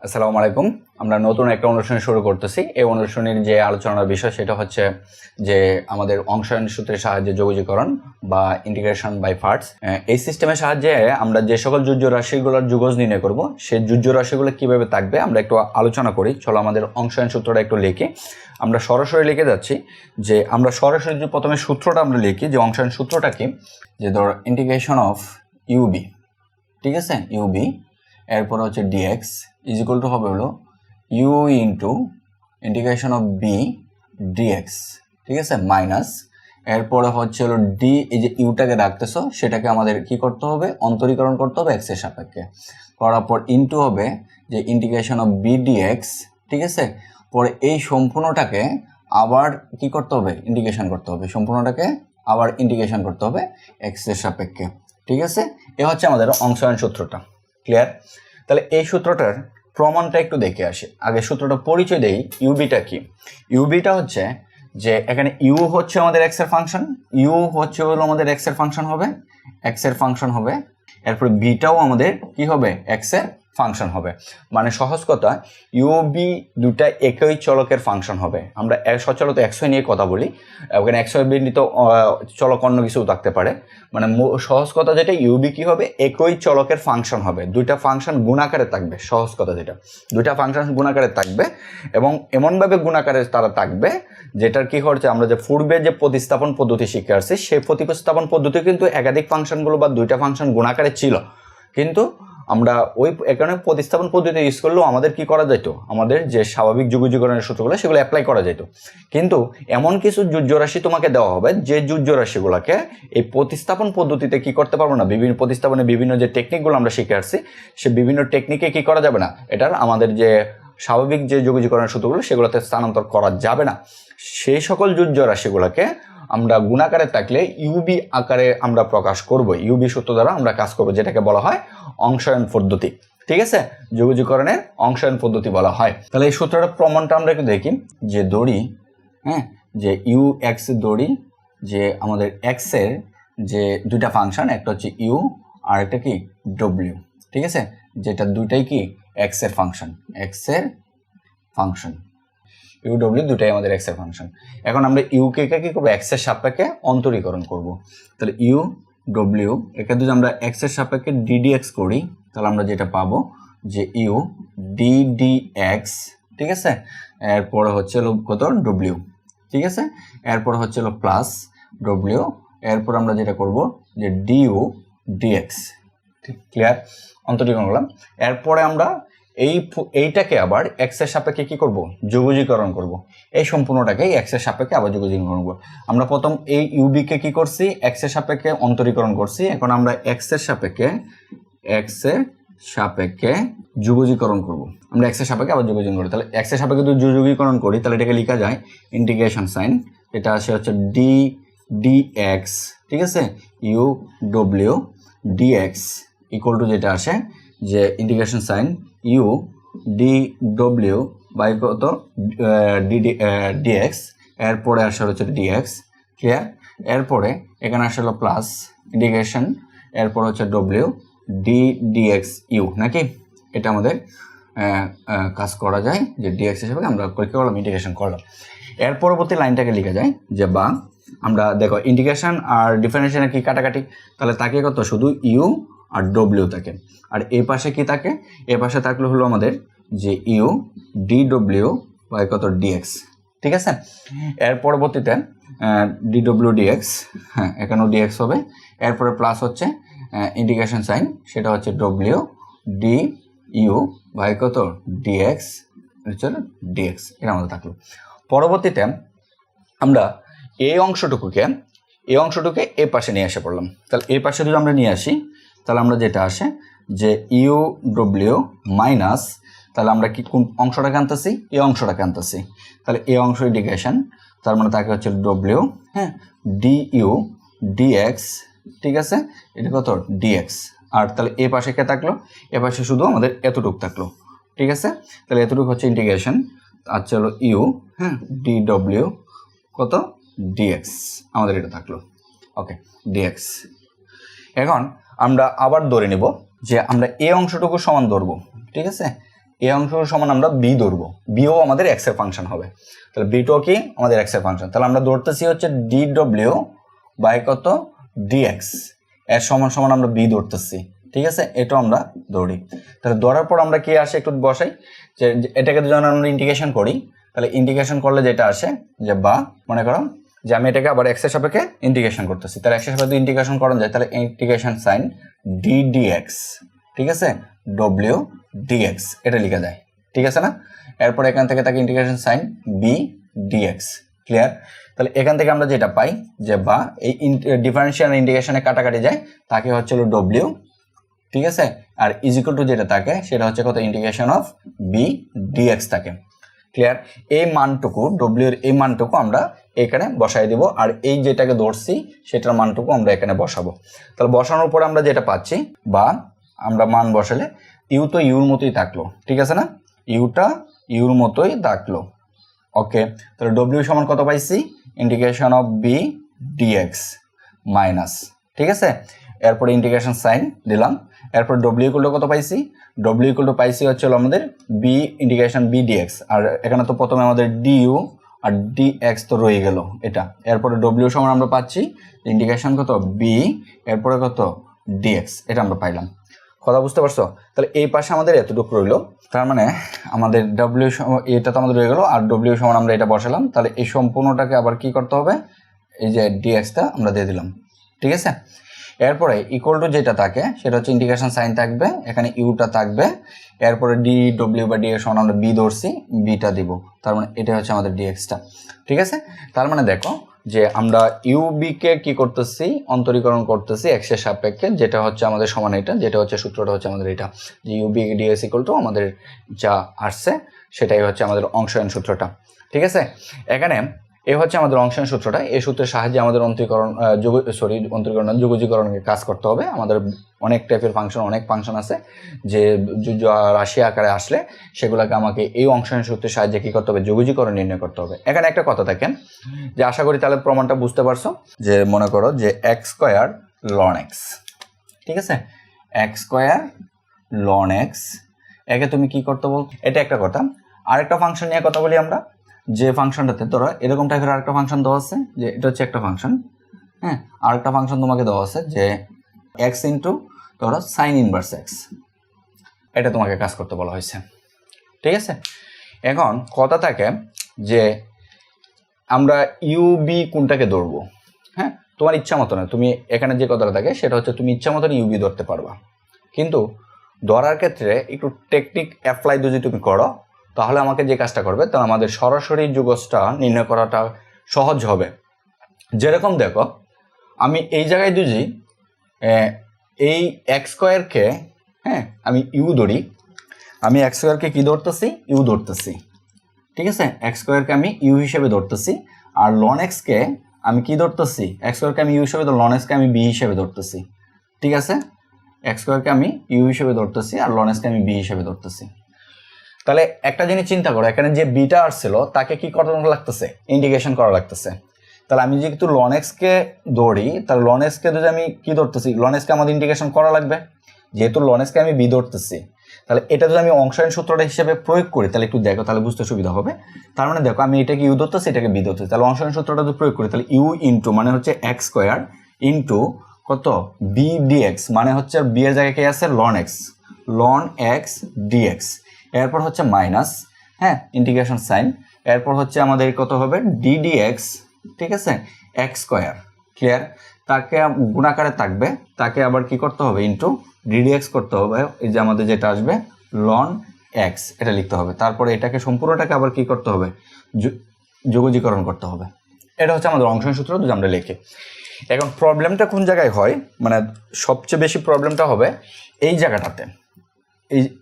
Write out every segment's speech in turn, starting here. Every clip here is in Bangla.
আসসালামু আলাইকুম। আমরা নতুন একটা অনুষ্ঠান শুরু করতেছি। এই অনুষ্ঠানের যে আলোচনার বিষয় সেটা হচ্ছে যে আমাদের অংশায়ন সূত্রের সাহায্যে যৌগীকরণ বা ইন্টিগ্রেশন বাই পার্টস। এই সিস্টেমের সাহায্যে আমরা যে সকল যোজ্য রাশিগুলোর যুগজ নির্ণয় করব, সেই যোজ্য রাশিগুলো কিভাবে থাকবে আমরা একটু আলোচনা করি। চলো আমাদের অংশায়ন সূত্রটা একটু লিখি। আমরা সরাসরি লিখে যাচ্ছি যে আমরা সরাসরি যে প্রথমে সূত্রটা আমরা লিখি যে অংশায়ন সূত্রটা কি, যে ধর ইন্টিগ্রেশন অফ ইউবি, ঠিক আছে, ইউবি এরপর হচ্ছে ডিএক্স ইজ ইকুয়াল টু হবে হলো u into integration of b dx, ঠিক আছে, মাইনাস এরপরে হচ্ছে হলো ডি, এই যে ইউটাকে রাখতেছো সেটাকে আমাদের কি করতে হবে, অন্তরীকরণ করতে হবে এক্স এর সাপেক্ষে, করার পর ইন্টু হবে যে ইন্টিগ্রেশন অফ বি ডিএক্স, ঠিক আছে। পরে এই সম্পূর্ণটাকে আবার কি করতে হবে, ইন্টিগ্রেশন করতে হবে, সম্পূর্ণটাকে আবার ইন্টিগ্রেশন করতে হবে এক্স এর সাপেক্ষে, ঠিক আছে। এ হচ্ছে আমাদের অংশায়ন সূত্রটা। ক্লিয়ার? তাহলে এই সূত্রটার প্রমাণটা একটু দেখে আসি। আগে সূত্রটা পরিচয় দেই। ইউবিটা কি? ইউবিটা হচ্ছে যে এখানে ইউ হচ্ছে আমাদের এক্স এর ফাংশন, ইউ হচ্ছে হলো আমাদের এক্স এর ফাংশন হবে, এক্স এর ফাংশন হবে, এরপরে বিটাও আমাদের কি হবে, এক্স এর ফাংশন হবে। মানে সহজ কথা, ইউবি দুটা একই চলকের ফাংশন হবে। আমরা সচলত এক্স নিয়ে কথা বলি, ওখানে এক্স বিন্দিত চলক অন্য কিছু থাকতে পারে। মানে সহজ কথা যেটা, ইউবি কি হবে, একই চলকের ফাংশন হবে, দুইটা ফাংশন গুণাকারে থাকবে। সহজ কথা যেটা, দুইটা ফাংশন গুণাকারে থাকবে এবং এমনভাবে গুণাকারে তারা থাকবে যেটার কি হচ্ছে, আমরা যে পূর্বে যে প্রতিস্থাপন পদ্ধতি শিখে আসছি সেই প্রতিস্থাপন পদ্ধতি কিন্তু একাধিক ফাংশনগুলো বা দুইটা ফাংশন গুণাকারে ছিল, কিন্তু আমরা ওই এখানে প্রতিস্থাপন পদ্ধতি ইউজ করলেও আমাদের কি করা যেত, আমাদের যে স্বাভাবিক যুগীকরণের সূত্রগুলো সেগুলো অ্যাপ্লাই করা যেত। কিন্তু এমন কিছু যোজ্য রাশি তোমাকে দেওয়া হবে যে যোজ্য রাশিগুলোকে এই প্রতিস্থাপন পদ্ধতিতে কি করতে পারবো না, বিভিন্ন প্রতিস্থাপনে বিভিন্ন যে টেকনিকগুলো আমরা শিখে আসছি সে বিভিন্ন টেকনিকে কি করা যাবে না, এটার আমাদের যে স্বাভাবিক যে যুগীকরণের সূত্রগুলো সেগুলোতে স্থানান্তর করা যাবে না। সেই সকল যোজ্য রাশিগুলোকে আমরা গুণাকারে থাকলে ইউবি আকারে আমরা প্রকাশ করব, ইউবি সূত্র দ্বারা আমরা কাজ করব, যেটাকে বলা হয় অংশায়ন পদ্ধতি, ঠিক আছে, যুগীকরণের অংশায়ন পদ্ধতি বলা হয়। তাহলে এই সূত্রটার প্রমাণটা আমরা একটু দেখি। যে দড়ি, হ্যাঁ, যে ইউ এক্স দড়ি, যে আমাদের এক্স এর যে দুইটা ফাংশন, একটা হচ্ছে ইউ আর একটা কি ডব্লিউ, ঠিক আছে, যেটা দুইটাই কি এক্স এর ফাংশন, এক্স এর ফাংশন, ইউ ডব্লিউ দুটাই আমাদের এক্স এর ফাংশন। এখন আমরা ইউকে কি করবো, এক্স এর সাপেক্ষে অন্তরীকরণ করব। তাহলে ইউ ডব্লিউ একে যদি আমরা এক্স এর সাপেক্ষে ডিডিএক্স করি তাহলে আমরা যেটা পাবো যে ইউ ডিডিএক্স, ঠিক আছে, এরপরে হচ্ছে হলো কত ডব্লিউ, ঠিক আছে, এরপরে হচ্ছে হলো প্লাস ডব্লিউ, এরপর আমরা যেটা করব যে ডিউ ডিএক্স, ক্লিয়ার, অন্তরীকরণ করলাম। এরপরে আমরা এইটাকে আবার এক্স এর সাপেক্ষে কি করব, যুগজীকরণ করব। এই সম্পূর্ণটাকে এক্স এর সাপেক্ষে আবার যুগজীকরণ করব। আমরা প্রথম এই ইউবি কে কি করছি, এক্স এর সাপেক্ষে অন্তরীকরণ করছি। এখন আমরা এক্স এর সাপেক্ষে যুগজীকরণ করব। আমরা এক্স এর সাপেক্ষে আবার যুগজীকরণ করি। তাহলে এক্স এর সাপেক্ষে যদি যুগজীকরণ করি তাহলে এটাকে লেখা যায় ইন্টিগ্রেশন সাইন, এটা আসে হচ্ছে ডি ডিএক্স, ঠিক আছে, ইউ ডব্লিউ ডিএক্স ইকুয়াল টু যেটা আসে যে ইন্টিগ্রেশন সাইন ইউ ডি ডব্লিউ বাই কত ডিএক্স, এরপরে আসা হচ্ছে ডিএক্স, ক্লিয়ার। এরপরে এখানে আসলে প্লাস ইন্টিগ্রেশন, এরপর হচ্ছে ডব্লিউ ডি ডিএক্স ইউ, নাকি এটা আমাদের কাজ করা যায় যে ডিএক্স হিসেবে আমরা কি করলাম, ইন্টিগ্রেশন করলাম। এর পরবর্তী লাইনটাকে লেখা যায় যে, বা আমরা দেখো ইন্টিগ্রেশন আর ডিফারেন্সিয়েশনের কি কাটাকাটি, তাহলে তাকে কত শুধু ইউ আর ডব্লিউ থাকে, আর এই পাশে কি থাকে, এ পাশে থাকলে হলো আমাদের যে ইউ ডি ডব্লিউ বাই কত ডিএক্স, ঠিক আছে। এর পরবর্তীতে ডি ডব্লিউ ডিএক্স, হ্যাঁ এখানেও ডিএক্স হবে, এরপরে প্লাস হচ্ছে ইন্টিগ্রেশন সাইন, সেটা হচ্ছে ডব্লিউ ডি ইউ বাই কত ডিএক্স, চলো ডিএক্স, এটা আমাদের থাকলো। পরবর্তীতে আমরা এই অংশটুকুকে এ পাশে নিয়ে এসে পড়লাম। তাহলে এই পাশে যদি আমরা নিয়ে আসি তাহলে আমরা যেটা আসে যে ইউ ডব্লিউ মাইনাস, তাহলে আমরা কি কোন অংশটাকে আনতেছি, এই অংশটাকে আনতেছি, তাহলে এই অংশ ইন্টিগ্রেশন, তার মানে তাকে হচ্ছে ডব্লিউ, হ্যাঁ, ডি ইউ ডিএক্স, ঠিক আছে, এটা কত ডিএক্স। আর তাহলে এ পাশে কে থাকলো, এ পাশে শুধু আমাদের এতটুকু থাকলো, ঠিক আছে। তাহলে এতটুকু হচ্ছে ইন্টিগ্রেশন, আর চলো ইউ, হ্যাঁ, ডি ডব্লিউ কত ডিএক্স, আমাদের এটা থাকলো, ওকে ডিএক্স। এখন আমরা আবার ধরে নেব যে আমরা এই অংশটুকু সমান ধরবো, ঠিক আছে, এই অংশ সমান আমরা বি ধরবো, বিও আমাদের এক্স এর ফাংশন হবে। তাহলে বিটাও কি আমাদের এক্স এর ফাংশন। তাহলে আমরা ধরতেছি হচ্ছে ডি ডব্লিউ বাই কত ডিএক্স এর সমান সমান আমরা বি ধরতেছি, ঠিক আছে, এটাও আমরা দৌড়ি। তাহলে ধরার পর আমরা কি আসে একটু বসাই, যে এটাকে যখন আমরা ইন্টিগ্রেশন করি, তাহলে ইন্টিগ্রেশন করলে যেটা আসে যে বা মনে করো যে আমি এটাকে আবার এক্স এর সাপেক্ষে ইন্টিগ্রেশন করতেছি, তাহলে এক্স এর সাপেক্ষে ইন্টিগ্রেশন করা যায়, তাহলে ইন্টিগ্রেশন সাইন ডি ডিএক্স, ঠিক আছে, ডব্লিউ ডিএক্স এটা লিখা যায়, ঠিক আছে না। এরপর এখান থেকে তাকে integration sign b dx, clear. তাহলে এখান থেকে আমরা যেটা পাই যে বা এই ডিফারেন্সিয়াল ইন্টিগ্রেশনে কাটাকাটি যায়, তাকে হচ্ছে ডব্লিউ, ঠিক আছে, আর ইজ ইকুয়াল টু যেটা থাকে সেটা হচ্ছে কত ইন্টিগ্রেশন অফ বি ডিএক্স থাকে, ক্লিয়ার। এই মানটুকু ডব্লিউ এর এই মানটুকু আমরা এখানে বসাই দেব, আর এই যেটাকে ধরছি সেটার মানটুকু আমরা এখানে বসাবো। তাহলে বসানোর পর আমরা যেটা পাচ্ছি বা আমরা মান বসালে ইউ তো ইউর মতোই থাকলো, ঠিক আছে না, ইউটা ইউর মতোই থাকলো, ওকে। তাহলে ডব্লিউ সমান কত পাইছি integration of b dx minus, ঠিক আছে, এরপরে ইন্টিগ্রেশন সাইন দিলাম, এরপর ডব্লিউ ইকুয়াল টু কত পাইছি, ডব্লিউ ইকুয়াল টু পাইছি হচ্ছে আমাদের বি ইন্টিগ্রেশন বি ডিএক্স, আর এখানে তো প্রথমে আমাদের ডিইউ আর ডিএক্স তো রয়ে গেল এটা, এরপরে ডব্লিউ সমান আমরা পাচ্ছি ইন্টিগ্রেশন কত বি এরপরে কত ডিএক্স, এটা আমরা পাইলাম, কথা বুঝতে পারছো। তাহলে এই পাশে আমাদের এতটুকু রইলো, তার মানে আমাদের ডব্লিউ এটা তো আমাদের রয়ে গেল, আর ডব্লিউ সমান আমরা এটা বসালাম, তাহলে এই সম্পূর্ণটাকে আবার কি করতে হবে, এই যে ডিএক্সটা আমরা দিয়ে দিলাম, ঠিক আছে। এরপরে ইকুয়াল টু যেটা থাকে সেটা হচ্ছে ইন্টিগ্রেশন সাইন থাকবে, এখানে ইউটা থাকবে, এরপরে ডি ডব্লিউ বা ডিএক্স সমান আমরা বি ধরছি, বিটা দিব, তার মানে এটা হচ্ছে আমাদের ডিএক্সটা, ঠিক আছে। তার মানে দেখো যে আমরা ইউবিকে কি করতেছি অন্তরীকরণ করতেছি এক্স এর সাপেক্ষে, যেটা হচ্ছে আমাদের সমান এটা, যেটা হচ্ছে সূত্রটা হচ্ছে আমাদের এটা, যে ইউবি ডিএক্স ইকুয়াল টু আমাদের যা আসছে সেটাই হচ্ছে আমাদের অংশায়ন সূত্রটা, ঠিক আছে। এখানে এই হচ্ছে আমাদের অংশায়ন সূত্রটা, এই সূত্রের সাহায্যে আমাদের অন্তরীকরণ যোগজীকরণকে কাজ করতে হবে। আমাদের অনেক টাইপের ফাংশন, অনেক ফাংশন আছে যে রাশি আকারে আসলে সেগুলোকে আমাকে এই অংশায়ন সূত্রের সাহায্যে কি করতে হবে, যোগজীকরণ নির্ণয় করতে হবে। এখানে একটা কথা দেখেন যে আশা করি তাহলে প্রমাণটা বুঝতে পারছো, যে মনে করো যে এক্স স্কোয়ার লন এক্স, ঠিক আছে, এক্স স্কোয়ার লন এক্স, একে তুমি কি করতে বল, এটা একটা কথা। আরেকটা ফাংশন নিয়ে কথা বলি আমরা, যে ফাংশনটাতে ধরো এরকম টাইপের আরেকটা ফাংশন দেওয়া আছে, যে এটা হচ্ছে একটা ফাংশন, হ্যাঁ, আরেকটা ফাংশন তোমাকে দেওয়া আছে যে এক্স ইন্টু ধরো সাইন ইনভার্স এক্স, এটা তোমাকে কাজ করতে বলা হয়েছে, ঠিক আছে। এখন কথা থাকে যে আমরা ইউবি কোনটাকে ধরবো, হ্যাঁ, তোমার ইচ্ছা মতো না, তুমি এখানে যে কথাটা থাকে সেটা হচ্ছে তুমি ইচ্ছা মতন ইউবি ধরতে পারবা, কিন্তু ধরার ক্ষেত্রে একটু টেকনিক অ্যাপ্লাই যদি তুমি করো তাহলে আমাকে যে কাজটা করবে, তাহলে আমাদের সরাসরি যুগজটা নির্ণয় করাটা সহজ হবে। যেরকম দেখো আমি এই জায়গায় দুজি এই এক্স স্কোয়ারকে, হ্যাঁ, আমি ইউ ধরি, আমি এক্স স্কোয়ারকে কি ধরতেছি, ইউ ধরতেছি, ঠিক আছে, এক্স স্কোয়ারকে আমি ইউ হিসেবে ধরতেছি, আর লন এক্সকে আমি কি ধরতেছি, এক্স স্কোয়ারকে আমি ইউ হিসেবে, লন এক্সকে আমি বি হিসেবে ধরতেছি, ঠিক আছে, এক্স স্কোয়ারকে আমি ইউ হিসেবে ধরতেছি আর লন এক্সকে আমি বি হিসেবে ধরতেছি। তাহলে একটা জিনিস চিন্তা করো, এখানে যে বিটা আসছিল তাকে কি করা লাগতেছে, ইন্টিগ্রেশন করা লাগতেছে। তাহলে আমি যেহেতু লন এক্সকে ধরি, তাহলে লন এক্সকে যদি আমি কি ধরতেছি, লন এক্সকে আমাদের ইন্টিগ্রেশন করা লাগবে, যেহেতু লন এক্সকে আমি বি ধরতেছি, তাহলে এটা যদি আমি অংশায়ন সূত্রটা হিসেবে প্রয়োগ করি তাহলে একটু দেখো, তাহলে বুঝতে সুবিধা হবে। তার মানে দেখো আমি এটাকে ইউ ধরতেছি, এটাকে বি ধরতেছি, তাহলে অংশায়ন সূত্রটা যদি প্রয়োগ করি তাহলে ইউ ইন্টু মানে হচ্ছে এক্স স্কোয়ার ইন্টু কত বি ডিএক্স, মানে হচ্ছে বি এর জায়গায় কি আছে লন এক্স ডিএক্স, এরপর হচ্ছে মাইনাস, হ্যাঁ, ইন্টিগ্রেশন সাইন, এরপর হচ্ছে আমাদের কত হবে ডিডিএক্স, ঠিক আছে, এক্স স্কোয়ার, ক্লিয়ার। তাকে গুণাকারে থাকবে, তাকে আবার কি করতে হবে ইন্টু ডিডিএক্স করতে হবে, এই যে আমাদের যেটা আসবে লন এক্স এটা লিখতে হবে, তারপরে এটাকে সম্পূর্ণটাকে আবার কি করতে হবে, যোগজীকরণ করতে হবে। এটা হচ্ছে আমাদের অংশায়ন সূত্র যদি আমরা লিখি। এখন প্রবলেমটা কোন জায়গায় হয়, মানে সবচেয়ে বেশি প্রবলেমটা হবে এই জায়গাটাতে,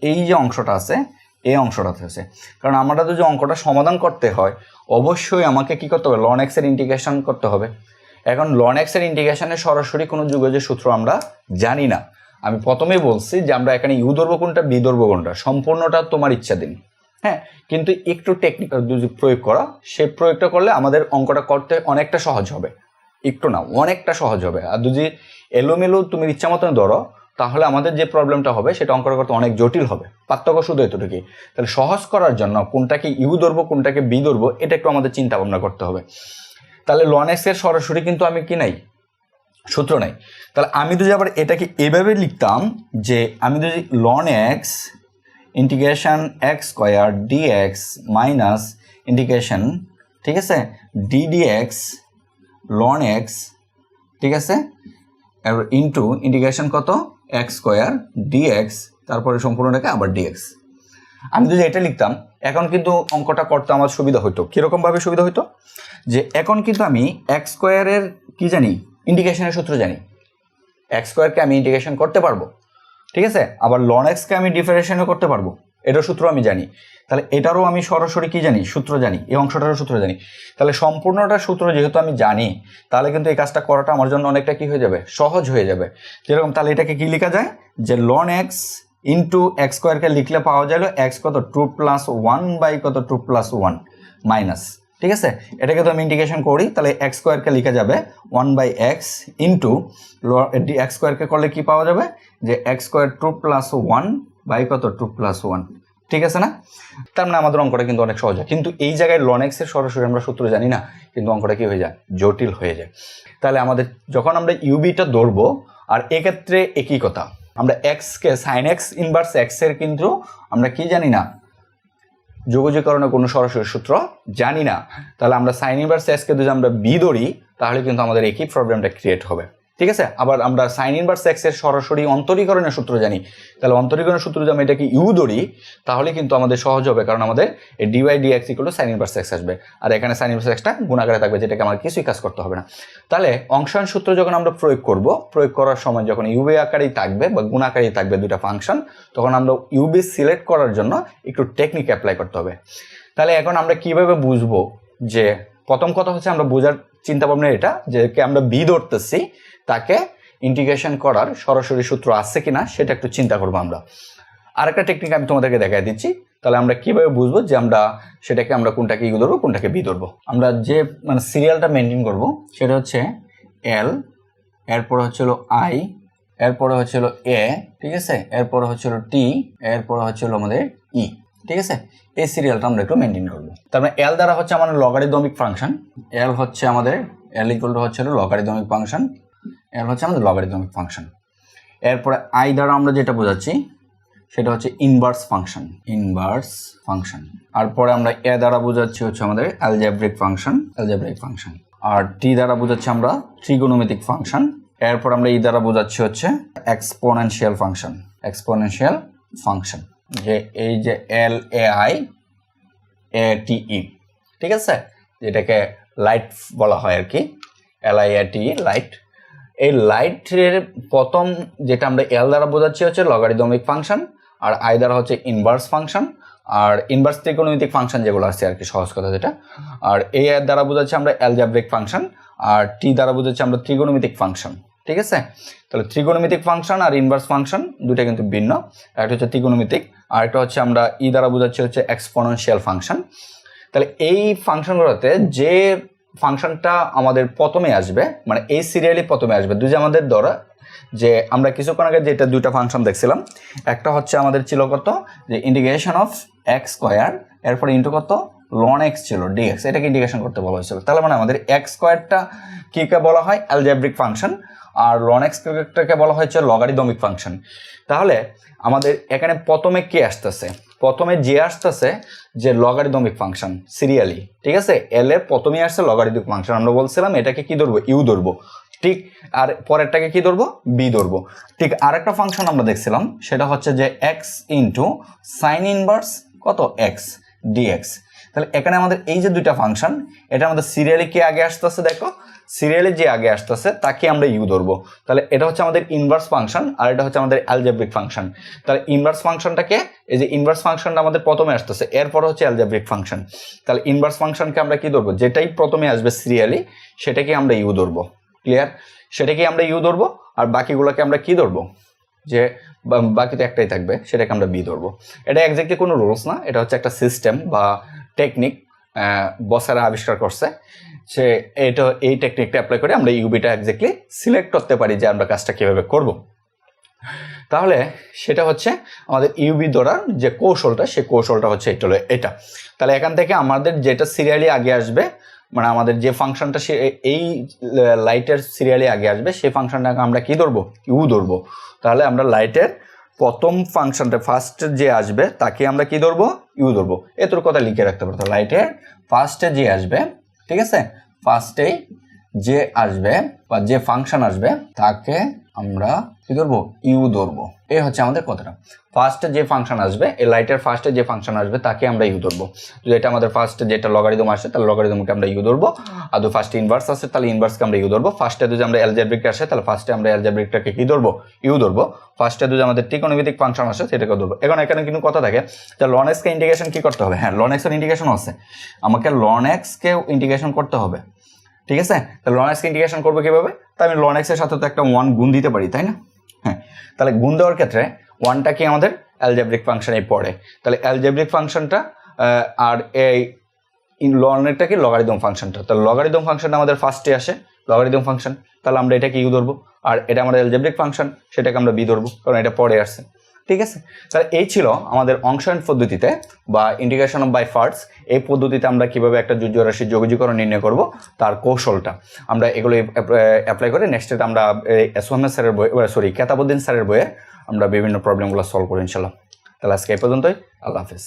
এই যে অংশটা আছে এই অংশটাতে আছে, কারণ আমরা যদি অঙ্কটা সমাধান করতে হয় অবশ্যই আমাকে কি করতে হবে, লন এক্স এর ইন্টিগ্রেশন করতে হবে। এখন লন এক্স এর ইন্টিগ্রেশনের সরাসরি কোনো যোগজের সূত্র আমরা জানি না, আমি প্রথমেই বলছি যে আমরা এখানে ইউ ধরবো কোনটা, বি ধরবো কোনটা, সম্পূর্ণটা তোমার ইচ্ছা দিন, হ্যাঁ, কিন্তু একটু টেকনিক্যাল যদি প্রয়োগ করা, সেই প্রয়োগটা করলে আমাদের অঙ্কটা করতে অনেকটা সহজ হবে, একটু না অনেকটা সহজ হবে। আর যদি এলোমেলো তুমি ইচ্ছা মতন ধরো তাহলে আমাদের যে প্রবলেমটা হবে সেটা অঙ্কটা করতে অনেক জটিল হবে। পার্থক্য শুধু এতটুকুই। তাহলে সহজ করার জন্য কোনটাকে ইউ ধরবো কোনটাকে বি ধরবো এটা একটু আমাদের চিন্তা ভাবনা করতে হবে। তাহলে ln x এর সরাসরি কিন্তু আমি কি নাই, সূত্র নাই। তাহলে আমি যদি আবার এটাকে এভাবে লিখতাম যে আমি যদি ln x integration x square dx minus integration, ঠিক আছে, ডিডিএক্স ln x, ঠিক আছে, ইন্টু ইন্টিগ্রেশন কত এক্স স্কোয়ার ডিএক্স, তারপরে সম্পূর্ণটাকে আবার ডিএক্স। আমি যদি এটা লিখতাম এখন কিন্তু অঙ্কটা করতে আমার সুবিধা হতো। কীরকমভাবে সুবিধা হতো, যে এখন কিন্তু আমি এক্স স্কোয়ারের কি জানি, ইন্টিগ্রেশনের সূত্র জানি, এক্স স্কোয়ারকে আমি ইন্টিগ্রেশন করতে পারবো, ঠিক আছে, আবার ln x কে আমি ডিফারেন্সিয়েশনও করতে পারবো, এটার সূত্র আমি জানি। তাহলে এটারও আমি সরাসরি কি জানি, সূত্র জানি, এই অংশটারও সূত্র জানি। তাহলে সম্পূর্ণটা সূত্র যেহেতু আমি জানি, তাহলে কিন্তু এই কাজটা করাটা আমার জন্য অনেকটা কি হয়ে যাবে, সহজ হয়ে যাবে। যেরকম তাহলে এটাকে কি লেখা যায়, যে ln x ইন্টু এক্স স্কোয়ারকে লিখলে পাওয়া যায় এক্স কত 2+1 বাই কত 2+1 মাইনাস, ঠিক আছে, এটাকে তো আমি ইন্টিগ্রেশন করি, তাহলে এক্স স্কোয়ারকে লিখা যাবে 1/x ইন্টু এক্স স্কোয়ারকে করলে কি পাওয়া যাবে, যে এক্স স্কোয়ার 2+1 বাই কত 2+1, ঠিক আছে না। তার মানে আমাদের অঙ্কটা কিন্তু অনেক সহজ হয়। কিন্তু এই জায়গায় ln x এর সরাসরি আমরা সূত্র জানি না, কিন্তু অঙ্কটা কি হয়ে যায়, জটিল হয়ে যায়। তাহলে আমাদের যখন আমরা ইউবিটা ধরবো, আর এক্ষেত্রে একই কথা, আমরা এক্সকে সাইন এক্স ইনভার্স এক্স এর কিন্তু আমরা কি জানি না, যোগজীকরণের কোনো সরাসরি সূত্র জানি না। তাহলে আমরা সাইন ইনভার্স এক্সকে যদি আমরা বি ধরি, তাহলে কিন্তু আমাদের একই প্রবলেমটা ক্রিয়েট হবে, ঠিক আছে। আবার আমরা সাইন ইনভার্স এক্স এর সরাসরি অন্তরীকরণের সূত্র জানি, তাহলে অন্তরীকরণের সূত্র যদি আমরা এটাকে ইউ ধরি, তাহলে কিন্তু আমাদের সহজ হবে, কারণ আমাদের এই dy dx equal to sine inverse x আসবে, আর এখানে সাইন ইনভার্স এক্সটা গুণাকারে থাকবে, যেটাকে আমার কিছুই কাজ করতে হবে না। তাহলে অংশায়ন সূত্র যখন আমরা প্রয়োগ করব, প্রয়োগ করার সময় যখন ইউবি আকারেই থাকবে বা গুণাকারেই থাকবে দুইটা ফাংশন, তখন আমরা ইউবি সিলেক্ট করার জন্য একটু টেকনিক অ্যাপ্লাই করতে হবে। তাহলে এখন আমরা কিভাবে বুঝবো, যে প্রথম কথা হচ্ছে আমরা বোঝার চিন্তা ভাবনা এটা, যে আমরা বি ধরতেছি, তাকে ইন্টিগ্রেশন করার সরাসরি সূত্র আছে কিনা সেটা একটু চিন্তা করবো আমরা। আরেকটা টেকনিক আমি তোমাদেরকে দেখাই দিচ্ছি, তাহলে আমরা কিভাবে বুঝবো যে আমরা সেটাকে আমরা কোনটাকে ইউ ধরবো কোনটাকে বি ধরবো। আমরা যে মানে সিরিয়ালটা মেনটেন করব সেটা হচ্ছে এল, এরপরে হচ্ছিল আই, এরপরে হচ্ছিল এ, ঠিক আছে, এরপরে হচ্ছিল টি, এরপরে হচ্ছিল আমাদের ই, ঠিক আছে। এই সিরিয়ালটা আমরা একটু মেনটেন করবো। তারপরে এল দ্বারা হচ্ছে আমাদের লগারিদমিক ফাংশন, এল হচ্ছে আমাদের এল ইকুয়াল টু হচ্ছে লগারিদমিক ফাংশন, এল হচ্ছে আমাদের লগারিদমিক ফাংশন। এরপরে আই দ্বারা আমরা যেটা বোঝাচ্ছি সেটা হচ্ছে ইনভার্স ফাংশন, ইনভার্স ফাংশন। আর পরে আমরা এ দ্বারা বোঝাচ্ছি হচ্ছে আমাদের অ্যালজেব্রিক ফাংশন, অ্যালজেব্রিক ফাংশন। আর টি দ্বারা বোঝাচ্ছি আমরা ট্রিগোনোমেট্রিক ফাংশন। এরপর আমরা ই দ্বারা বোঝাচ্ছি হচ্ছে এক্সপোনেনশিয়াল ফাংশন, এক্সপোনেনশিয়াল ফাংশন। যে এই যে এল এ আই এ টি ই, ঠিক আছে, যেটাকে লাইট বলা হয় আর কি, L I A T E, light. এই লাইটের প্রথম যেটা আমরা এল দ্বারা বোঝাচ্ছি হচ্ছে লগারিদমিক ফাংশন, আর আই দ্বারা হচ্ছে ইনভার্স ফাংশন, আর ইনভার্স ত্রিকোণমিতিক ফাংশন যেগুলো আছে আর কি, সহজ কথা যেটা। আর এই এর দ্বারা বোঝাচ্ছি আমরা অ্যালজেব্রিক ফাংশন, আর টি দ্বারা বোঝাচ্ছি আমরা ত্রিকোণমিতিক ফাংশন, ঠিক আছে। তাহলে ত্রিকোণমিতিক ফাংশন আর ইনভার্স ফাংশন দুটো কিন্তু ভিন্ন, একটা হচ্ছে ত্রিকোণমিতিক, আর একটা হচ্ছে আমরা ই দ্বারা বোঝাচ্ছি হচ্ছে এক্সপোনেনশিয়াল ফাংশন। তাহলে এই ফাংশনগুলোতে যে ফাংশনটা আমাদের প্রথমে আসবে, মানে এই সিরিয়ালি প্রথমে আসবে, দুই যে আমাদের ধরা যে আমরা কিছুক্ষণ আগে যেটা দুইটা ফাংশন দেখছিলাম, একটা হচ্ছে আমাদের ছিল কত, যে ইন্টিগ্রেশন অফ এক্স স্কোয়ার, এরপরে ইন্টু কত ln x ছিল ডিএক্স, এটাকে ইন্টিগ্রেশন করতে বলা হয়েছিল। তাহলে মানে আমাদের এক্স স্কোয়ারটা কিকে বলা হয় অ্যালজেব্রিক ফাংশন, আর ln x টাকে বলা হয়েছে লগারিদমিক ফাংশন। তাহলে আমাদের এখানে প্রথমে কে আসতেছে, প্রথমে যে আসতেছে যে লগারিদমিক ফাংশন সিরিয়ালি, ঠিক আছে, এল এর প্রথমেই আসছে লগারিদমিক ফাংশন, আমরা বলছিলাম এটাকে কি ধরবো, ইউ ধরবো, ঠিক, আর পরেরটাকে কি ধরবো, বি ধরবো, ঠিক। আরেকটা ফাংশন আমরা দেখছিলাম সেটা হচ্ছে যে এক্স ইন্টু সাইন ইনভার্স কত এক্স ডিএক্স। তাহলে এখানে আমাদের এই যে দুইটা ফাংশন, এটা আমাদের সিরিয়ালি কে আগে আসতেছে, দেখো সিরিয়ালি যে আগে আসতেছে তাকে আমরা ইউ ধরবো। তাহলে এটা হচ্ছে আমাদের ইনভার্স ফাংশন, আর এটা হচ্ছে আমাদের অ্যালজেব্রিক ফাংশন। তাহলে ইনভার্স ফাংশনটাকে, এই যে ইনভার্স ফাংশনটা আমাদের প্রথমে আসতেছে, এরপর হচ্ছে অ্যালজেব্রিক ফাংশন। তাহলে ইনভার্স ফাংশনকে আমরা কি ধরবো, যেটাই প্রথমে আসবে সিরিয়ালি সেটাকে আমরা ইউ ধরবো, ক্লিয়ার, সেটাকে আমরা ইউ ধরবো, আর বাকিগুলোকে আমরা কি ধরবো, যে বাকি তো একটাই থাকবে, সেটাকে আমরা বি ধরবো। এটা একজ্যাক্টলি কোনো রুলস না, এটা হচ্ছে একটা সিস্টেম বা টেকনিক বসারা আবিষ্কার করছে, সে এটা এই টেকনিকটা অ্যাপ্লাই করে আমরা ইউবিটা একজ্যাক্টলি সিলেক্ট করতে পারি যে আমরা কাজটা কীভাবে করব। তাহলে সেটা হচ্ছে আমাদের ইউবি ধরার যে কৌশলটা, সেই কৌশলটা হচ্ছে এটা। তাহলে এখান থেকে আমাদের যেটা সিরিয়ালি আগে আসবে, মানে আমাদের যে ফাংশনটা এই লাইটের সিরিয়ালি আগে আসবে, সেই ফাংশনটাকে আমরা কি ধরবো? ইউ ধরবো। তাহলে আমরা লাইটের প্রথম ফাংশনটা ফার্স্ট যে আসবে তাকে আমরা কি ধরবো? ইউ ধরবো। এতটুকু কথা লিখে রাখতে পারতো। লাইটের ফার্স্টে যে আসবে, ঠিক আছে, ফার্স্টেই যে আসবে বা যে ফাংশন আসবে তাকে আমরা কি ধরবো? ইউ ধরবো। এই হচ্ছে আমাদের কথাটা। ফার্স্টে যে ফাংশন আসবে, এই লাইটের ফার্স্টে যে ফাংশন আসবে তাকে আমরা ইউ ধরবো। যদি এটা আমাদের ফার্স্টে যেটা লগারিদম আসে তাহলে লগারিদমকে আমরা ইউ ধরবো। আর যদি ফার্স্টে ইনভার্স আসে তাহলে ইনভার্সকে আমরা ইউ ধরবো। ফার্স্টে যদি আমরা অ্যালজেব্রিক আসে তাহলে ফার্স্টে আমরা অ্যালজেব্রিকটাকে কি ধরবো? ইউ ধরবো। ফার্স্টে যদি আমাদের ত্রিকোণমিতিক ফাংশন আসে সেটাকে ধরবো। এখন এখানে কিন্তু কথা থাকে যে লন এক্সকে ইন্টিগ্রেশন কি করতে হবে? হ্যাঁ, লন এক্সের ইন্টিগ্রেশন আছে, আমাকে লন এক্সকে ইন্টিগ্রেশন করতে হবে, ঠিক আছে। তাহলে লন এক্সকে ইন্টিগ্রেশন করবো কিভাবে? তাই আমি লন এক্সের সাথে তো একটা 1 গুণ দিতে পারি, তাই না? হ্যাঁ, তাহলে গুণ দেওয়ার ক্ষেত্রে 1টা কি আমাদের অ্যালজেব্রিক ফাংশনে পড়ে। তাহলে অ্যালজেব্রিক ফাংশনটা আর এই লনেরটা কি লগারিদম ফাংশনটা। তাহলে লগারিদম ফাংশনটা আমাদের ফার্স্টে আসে, লগারিদম ফাংশন, তাহলে আমরা এটাকে ইউ ধরবো। আর এটা আমাদের অ্যালজেব্রিক ফাংশন, সেটাকে আমরা বি ধরবো, কারণ এটা পরে আসছে, ঠিক আছে। তাহলে এই ছিল আমাদের অংশায়ন পদ্ধতিতে বা ইন্টিগ্রেশন অফ বাই পার্টস, এই পদ্ধতিতে আমরা কিভাবে একটা যোজ্য রাশির যোগজীকরণ নির্ণয় করব তার কৌশলটা আমরা এগুলো অ্যাপ্লাই করে নেক্সট আমরা এসওএমএস স্যারের বই, কেতাবুদ্দিন স্যারের বইয়ে আমরা বিভিন্ন প্রবলেমগুলো সলভ করি ইনশাল্লাহ। তাহলে আজকে এই পর্যন্তই। আল্লাহ হাফেজ।